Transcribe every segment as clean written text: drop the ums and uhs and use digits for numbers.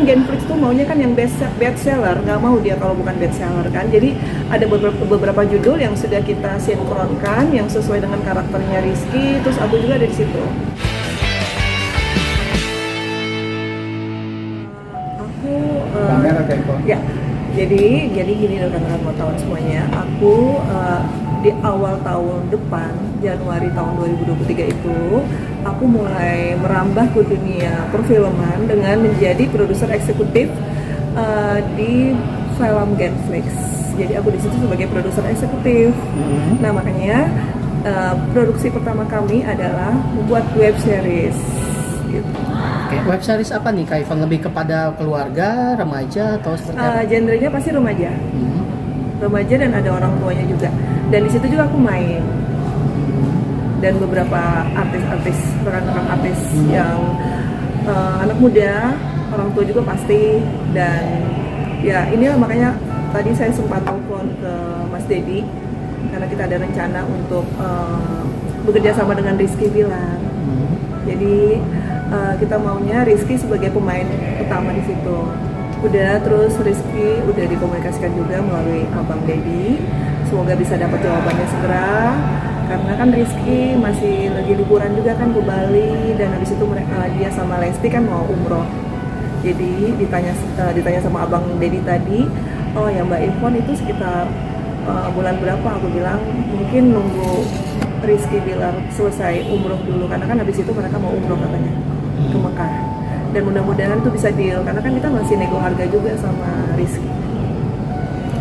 Genflix tuh maunya kan yang best seller, nggak mau dia kalau bukan best seller kan. Jadi ada beberapa judul yang sudah kita sinkronkan yang sesuai dengan karakternya Rizky, terus aku juga ada di situ. Aku ya, jadi gini rekan-rekan mau tahu semuanya. Aku di awal tahun depan, Januari tahun 2023 itu, aku mulai merambah ke dunia perfilman dengan menjadi produser eksekutif di film Genflix. Jadi aku di situ sebagai produser eksekutif. Nah makanya produksi pertama kami adalah membuat web series. Gitu. Oke, web series apa nih Kak Ivan? Lebih kepada keluarga, remaja atau seperti apa? Genrenya pasti remaja. Remaja dan ada orang tuanya juga. Dan di situ juga aku main. Dan beberapa artis-artis, rekan-rekan artis yang anak muda, orang tua juga pasti. Dan ya inilah makanya tadi saya sempat telepon ke Mas Dedi karena kita ada rencana untuk bekerja sama dengan Rizky Bilar. Jadi kita maunya Rizky sebagai pemain utama di situ. Udah, terus Rizky udah dikomunikasikan juga melalui Abang Dedi. Semoga bisa dapat jawabannya segera. Karena kan Rizky masih lagi liburan juga kan ke Bali, dan habis itu dia sama Lesti kan mau umroh. Jadi ditanya sama Abang Dedi tadi, oh ya Mbak Ivon itu sekitar bulan berapa? Aku bilang mungkin nunggu Rizky Bilar selesai umroh dulu, karena kan habis itu mereka mau umroh katanya ke Mekah. Dan mudah-mudahan tuh bisa deal, karena kan kita masih nego harga juga sama Rizky.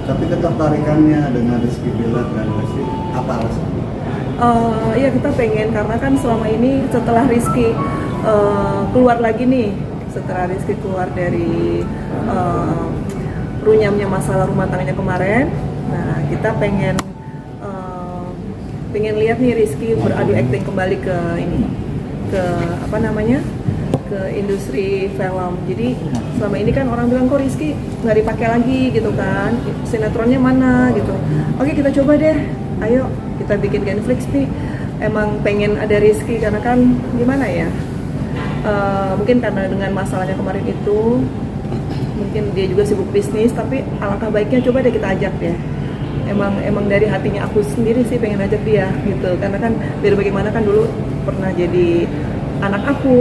Tapi ketertarikannya dengan Rizky Bilar dan Lesti, apa alasannya? Iya kita pengen, karena kan selama ini setelah Rizky keluar lagi nih, setelah Rizky keluar dari runyamnya masalah rumah tangganya kemarin, nah kita pengen lihat nih Rizky beradu akting kembali ke ini, ke apa namanya, ke industri film. Jadi selama ini kan orang bilang kok Rizky nggak dipakai lagi gitu kan, sinetronnya mana gitu. Oke kita coba deh, ayo kita bikin Genflix nih. Emang pengen ada Rizky karena kan gimana ya, mungkin karena dengan masalahnya kemarin itu, mungkin dia juga sibuk bisnis, tapi alangkah baiknya coba deh kita ajak dia. Emang dari hatinya aku sendiri sih pengen ajak dia gitu, karena kan biar bagaimana kan dulu pernah jadi anak aku,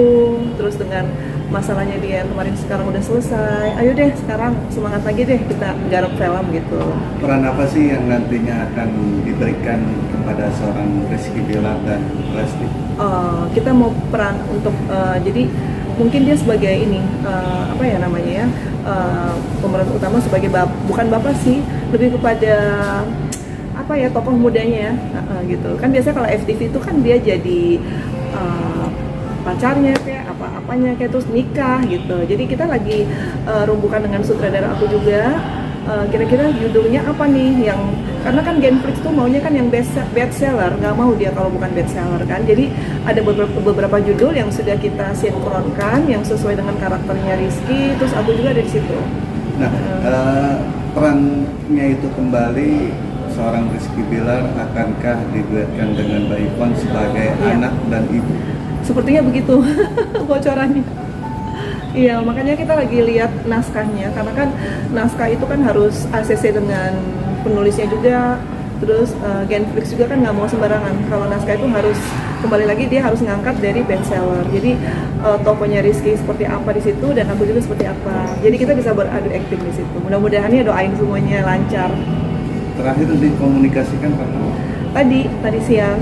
terus dengan masalahnya dia yang kemarin sekarang udah selesai, ayo deh sekarang semangat lagi deh kita garap film gitu. Peran apa sih yang nantinya akan diberikan kepada seorang Rizky Bilar dan Lesti? Kita mau peran untuk jadi mungkin dia sebagai ini apa ya namanya ya, pemeran utama sebagai bukan bapak sih, lebih kepada apa ya, tokoh mudanya gitu kan. Biasanya kalau FTV itu kan dia jadi pacarnya kayak apa-apanya kayak, terus nikah gitu. Jadi kita lagi rumbukan dengan sutradara aku juga, kira-kira judulnya apa nih yang, karena kan Genflix tuh maunya kan yang best seller, nggak mau dia kalau bukan best seller kan. Jadi ada beberapa judul yang sudah kita sinkronkan yang sesuai dengan karakternya Rizky, terus aku juga ada di situ. Nah, perannya itu kembali seorang Rizky Bilar akankah diduetkan dengan Mbak Ivon sebagai anak dan ibu? Sepertinya begitu bocorannya. Iya, makanya kita lagi lihat naskahnya, karena kan naskah itu kan harus ACC dengan penulisnya juga. Terus Genflix juga kan nggak mau sembarangan. Kalau naskah itu harus, kembali lagi dia harus ngangkat dari bestseller. Jadi tokohnya Rizky seperti apa di situ, dan aku juga seperti apa. Jadi kita bisa beradu akting di situ. Mudah-mudahan ya, doain semuanya lancar. Terakhir dikomunikasikan Pak? Tadi siang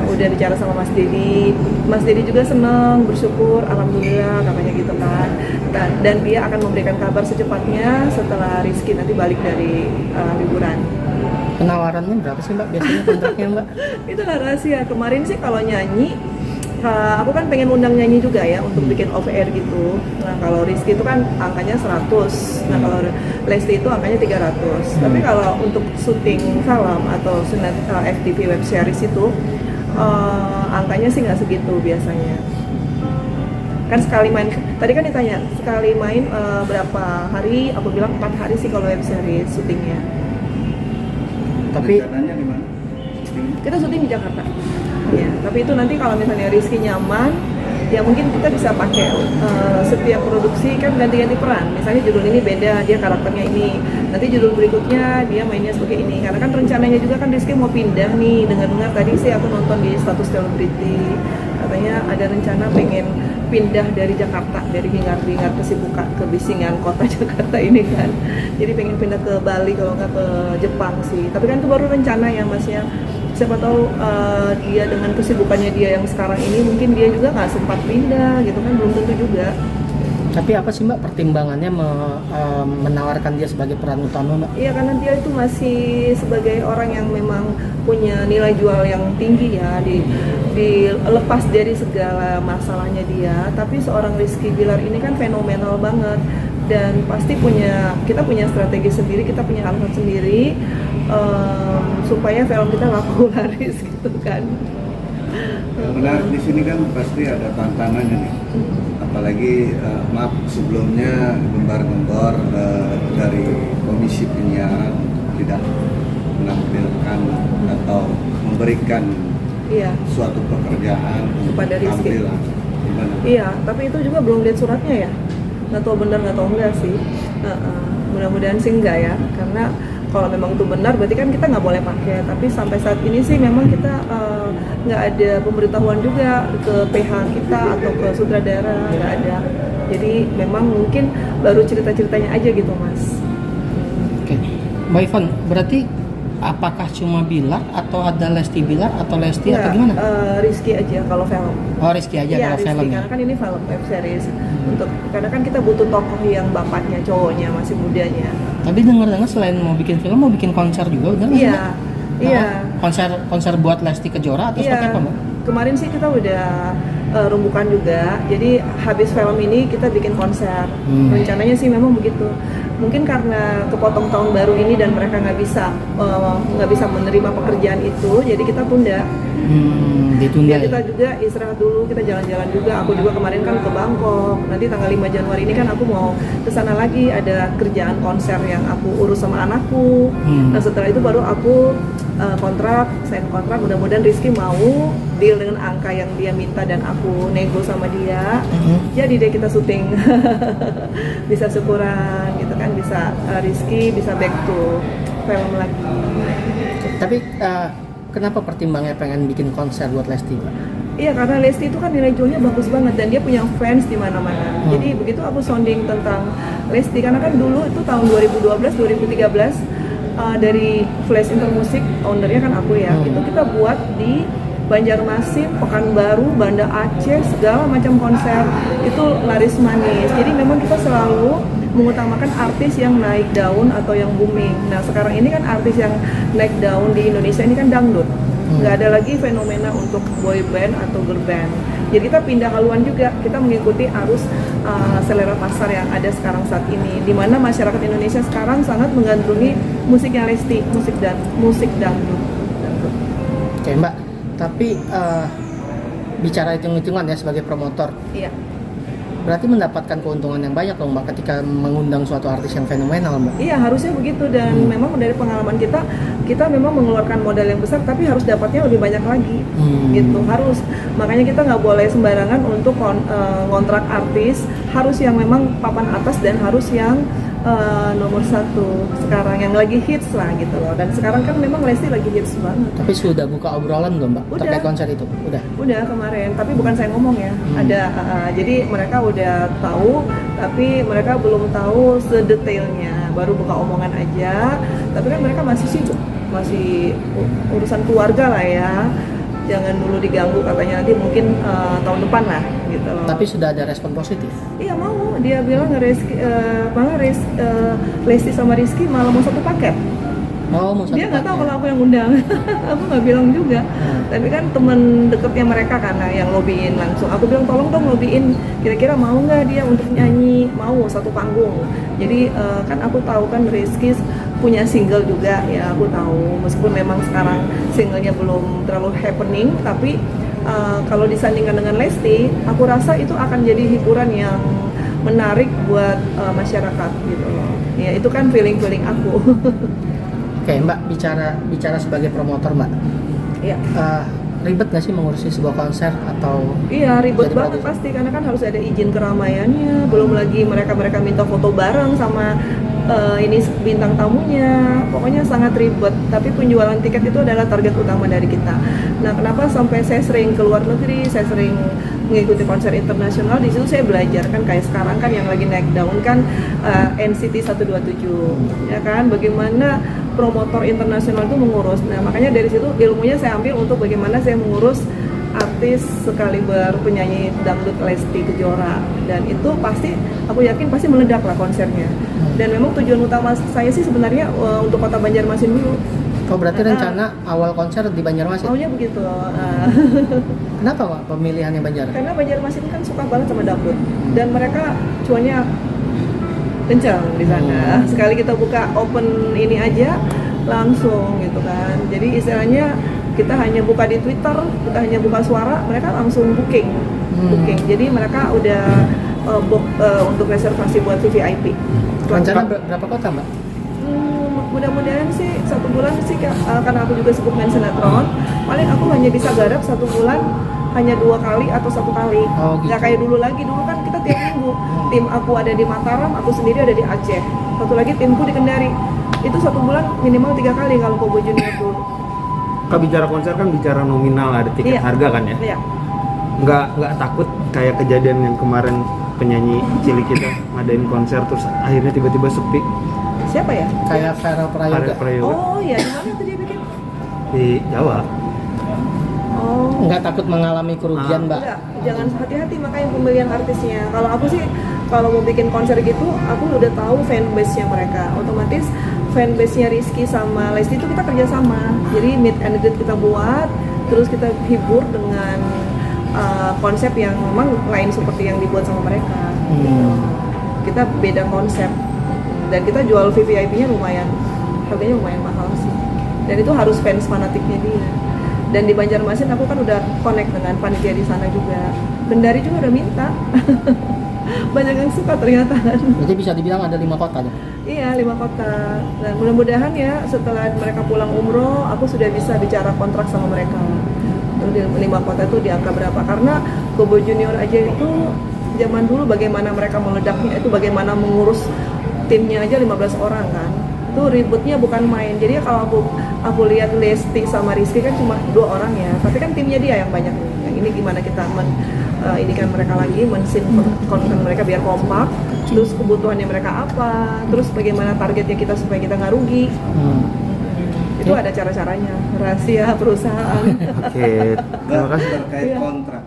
udah bicara sama Mas Dedi. Mas Dedi juga seneng, bersyukur, alhamdulillah katanya gitu kan. Dan dia akan memberikan kabar secepatnya setelah Rizky nanti balik dari liburan. Penawarannya berapa sih Mbak biasanya kontraknya Mbak? Itu rahasia. Kemarin sih kalau nyanyi, aku kan pengen undang nyanyi juga ya untuk bikin off air gitu. Nah kalau Rizky itu kan angkanya 100, nah kalau Lesti itu angkanya 300. Tapi kalau untuk syuting film atau FTV web series itu angkanya sih nggak segitu biasanya. Kan sekali main, tadi kan ditanya sekali main berapa hari, aku bilang 4 hari sih kalau web series syutingnya. Tapi rencananya di mana? Kita syuting di Jakarta. Ya, tapi itu nanti kalau misalnya Rizky nyaman, ya mungkin kita bisa pakai setiap produksi kan ganti-ganti peran. Misalnya judul ini beda, dia karakternya ini. Nanti judul berikutnya dia mainnya sebagai ini. Karena kan rencananya juga kan Rizky mau pindah nih. Dengar-dengar tadi sih aku nonton di status selebriti, katanya ada rencana pengen pindah dari Jakarta, dari hingar-bingar kesibukan ke bisingan kota Jakarta ini kan. Jadi pengen pindah ke Bali kalau nggak ke Jepang sih. Tapi kan itu baru rencana ya Mas ya. Siapa tahu dia dengan kesibukannya dia yang sekarang ini mungkin dia juga nggak sempat pindah gitu kan, belum tentu juga. Tapi apa sih Mbak pertimbangannya menawarkan dia sebagai peran utama Mbak? Iya, karena dia itu masih sebagai orang yang memang punya nilai jual yang tinggi ya, lepas dari segala masalahnya dia. Tapi seorang Rizky Bilar ini kan fenomenal banget, dan pasti kita punya strategi sendiri, kita punya alasan sendiri supaya film kita laku laris gitu kan. Yang menarik di sini kan pasti ada tantangannya nih. Apalagi maaf sebelumnya gembar-gembor dari komisi penyiaran tidak menampilkan atau memberikan suatu pekerjaan kepada Rizky. Gimana? Iya, tapi itu juga belum lihat suratnya ya. Nggak tahu benar nggak tahu enggak sih. Mudah-mudahan sih enggak ya, karena kalau memang itu benar berarti kan kita nggak boleh pakai. Tapi sampai saat ini sih memang kita nggak ada pemberitahuan juga ke PH kita atau ke sutradara, nggak ada. Jadi memang mungkin baru cerita-ceritanya aja gitu Mas. Oke, Mbak Ivan, berarti apakah cuma Bilar atau ada Lesti Bilar atau Lesti atau gimana? Rizky aja kalau film. Oh, Rizky aja Iya, kalau Rizky, film ya. karena kan ini film web series. Karena kan kita butuh tokoh yang bapaknya, cowoknya, masih mudanya. Tapi dengar-dengar selain mau bikin film mau bikin konser juga, udah nggak sih, Iya, Mbak? iya. Konser buat Lesti Kejora atau seperti apa Mbak? Kemarin sih kita udah rumbukan juga. Jadi habis film ini kita bikin konser. Rencananya sih memang begitu. Mungkin karena kepotong tahun baru ini dan mereka nggak bisa menerima pekerjaan itu, jadi kita tunda. Ditunda. Ya, kita juga istirahat dulu, kita jalan-jalan juga. Aku juga kemarin kan ke Bangkok. Nanti tanggal 5 Januari ini kan aku mau ke sana lagi, ada kerjaan konser yang aku urus sama anakku. Nah, setelah itu baru aku sign kontrak. Mudah-mudahan Rizky mau deal dengan angka yang dia minta dan aku nego sama dia. Jadi deh kita syuting. Bisa syukuran gitu kan, bisa Rizky bisa back to film lagi. Tapi kenapa pertimbangnya pengen bikin konser buat Lesti Mbak? Iya, karena Lesti itu kan nilai jualnya bagus banget dan dia punya fans di mana-mana. Jadi begitu aku sounding tentang Lesti, karena kan dulu itu tahun 2012-2013 dari Flash Intermusik, ownernya kan aku ya. Itu kita buat di Banjarmasin, Pekanbaru, Banda Aceh, segala macam konser itu laris manis. Jadi memang kita selalu mengutamakan artis yang naik daun atau yang booming. Nah sekarang ini kan artis yang naik daun di Indonesia ini kan dangdut. Nggak ada lagi fenomena untuk boy band atau girl band. Jadi kita pindah haluan juga, kita mengikuti arus selera pasar yang ada sekarang saat ini, di mana masyarakat Indonesia sekarang sangat menggandrungi musiknya Lesti, musik dangdut. Oke Mbak, tapi bicara hitung-hitungan ya sebagai promotor, Iya. berarti mendapatkan keuntungan yang banyak loh Mbak ketika mengundang suatu artis yang fenomenal Mbak. Iya, harusnya begitu, dan memang dari pengalaman kita memang mengeluarkan modal yang besar tapi harus dapatnya lebih banyak lagi. Gitu, harus. Makanya kita nggak boleh sembarangan untuk kontrak artis, harus yang memang papan atas dan harus yang nomor satu sekarang yang lagi hits lah gitu loh. Dan sekarang kan memang Lesti lagi hits banget. Tapi sudah buka obrolan belum Mbak Udah. terkait konser itu? Udah kemarin, tapi bukan saya ngomong ya. Ada jadi mereka udah tahu, tapi mereka belum tahu sedetailnya. Baru buka omongan aja. Tapi kan mereka masih sibuk, masih urusan keluarga lah ya. Jangan dulu diganggu, katanya nanti mungkin tahun depan lah gitu loh. Tapi sudah ada respon positif? Iya mau, dia bilang Lesti sama Rizky malah mau satu paket. Oh, mau satu Dia nggak tahu paket. kalau aku yang undang. Aku nggak bilang juga. Tapi kan temen deketnya mereka karena yang lobiin langsung. Aku bilang tolong dong lobiin, kira-kira mau nggak dia untuk nyanyi, mau satu panggung. Jadi kan aku tahu kan Rizky punya single juga ya, aku tahu meskipun memang sekarang singlenya belum terlalu happening, tapi kalau disandingkan dengan Lesti, aku rasa itu akan jadi hiburan yang menarik buat masyarakat gitu loh. Ya itu kan feeling aku. Oke Mbak, bicara sebagai promotor Mbak. Iya. ribet nggak sih mengurusi sebuah konser atau Iya, ribet Jadi banget bagus. pasti karena kan harus ada izin keramaiannya, belum lagi mereka minta foto bareng sama ini bintang tamunya. Pokoknya sangat ribet, tapi penjualan tiket itu adalah target utama dari kita. Nah, kenapa sampai saya sering ke luar negeri, saya sering mengikuti konser internasional, di situ saya belajar kan kayak sekarang kan yang lagi naik daun kan NCT 127 ya kan, bagaimana promotor internasional itu mengurus. Nah, makanya dari situ ilmunya saya ambil untuk bagaimana saya mengurus artis sekaliber penyanyi dangdut Lesti Kejora, dan itu pasti aku yakin pasti meledak lah konsernya. Dan memang tujuan utama saya sih sebenarnya untuk kota Banjarmasin dulu. Oh berarti rencana awal konser di Banjarmasin? Maunya begitu. Kenapa Pak pemilihannya Banjar? Karena Banjarmasin kan suka banget sama dangdut dan mereka cuannya kencang di sana. Sekali kita buka open ini aja langsung gitu kan. Jadi istilahnya kita hanya buka di Twitter, kita hanya buka suara, mereka langsung booking. Jadi mereka udah book untuk reservasi buat VIP. Rencana berapa kota Mbak? Mudah-mudahan sih 1 bulan sih karena aku juga sibuk main sinetron, paling aku hanya bisa garap 1 bulan hanya 2 kali atau 1 kali. Oh, gitu. Nggak kayak dulu lagi, dulu kan kita tiap minggu tim aku ada di Mataram, aku sendiri ada di Aceh, satu lagi timku di Kendari. Itu 1 bulan minimal 3 kali kalau Kobo Junior dulu. Kalau bicara konser kan bicara nominal, ada tiket Iya. harga kan ya? Iya. Nggak takut kayak kejadian yang kemarin penyanyi cilik kita ngadain konser terus akhirnya tiba-tiba sepi. Siapa ya? Kayak Vera Prayoga. Ada Prayoga Oh iya, di mana tuh dia bikin? di Jawa. Oh. Nggak takut mengalami kerugian Mbak? Enggak, jangan hati-hati makanya pemilihan artisnya. Kalau aku sih, kalau mau bikin konser gitu, aku udah tahu fanbase-nya mereka. Otomatis fanbase-nya Rizky sama Lesti itu kita kerjasama. Jadi meet and greet kita buat, terus kita hibur dengan konsep yang memang lain seperti yang dibuat sama mereka. Kita beda konsep. Dan kita jual VVIP-nya lumayan, harganya lumayan mahal sih. Dan itu harus fans fanatiknya dia. Dan di Banjarmasin aku kan udah connect dengan panitia di sana juga. Kendari juga udah minta. Banyak yang suka ternyata. Berarti bisa dibilang ada 5 kota dong? Iya, 5 kota. Dan mudah-mudahan ya setelah mereka pulang umroh, aku sudah bisa bicara kontrak sama mereka. Lalu di 5 kota itu di angka berapa? Karena Kobo Junior aja itu zaman dulu bagaimana mereka meledaknya, itu bagaimana mengurus timnya aja 15 orang kan. Itu ributnya bukan main. Jadi kalau aku lihat Lesti sama Rizky kan cuma 2 orang ya, tapi kan timnya dia yang banyak. Yang ini gimana kita ini kan mereka lagi mensinkronkan mereka biar kompak, terus kebutuhannya mereka apa, terus bagaimana targetnya kita supaya kita nggak rugi. Itu ada cara-caranya, rahasia perusahaan. Oke, terima Mbak, kasih. terkait Iya. kontrak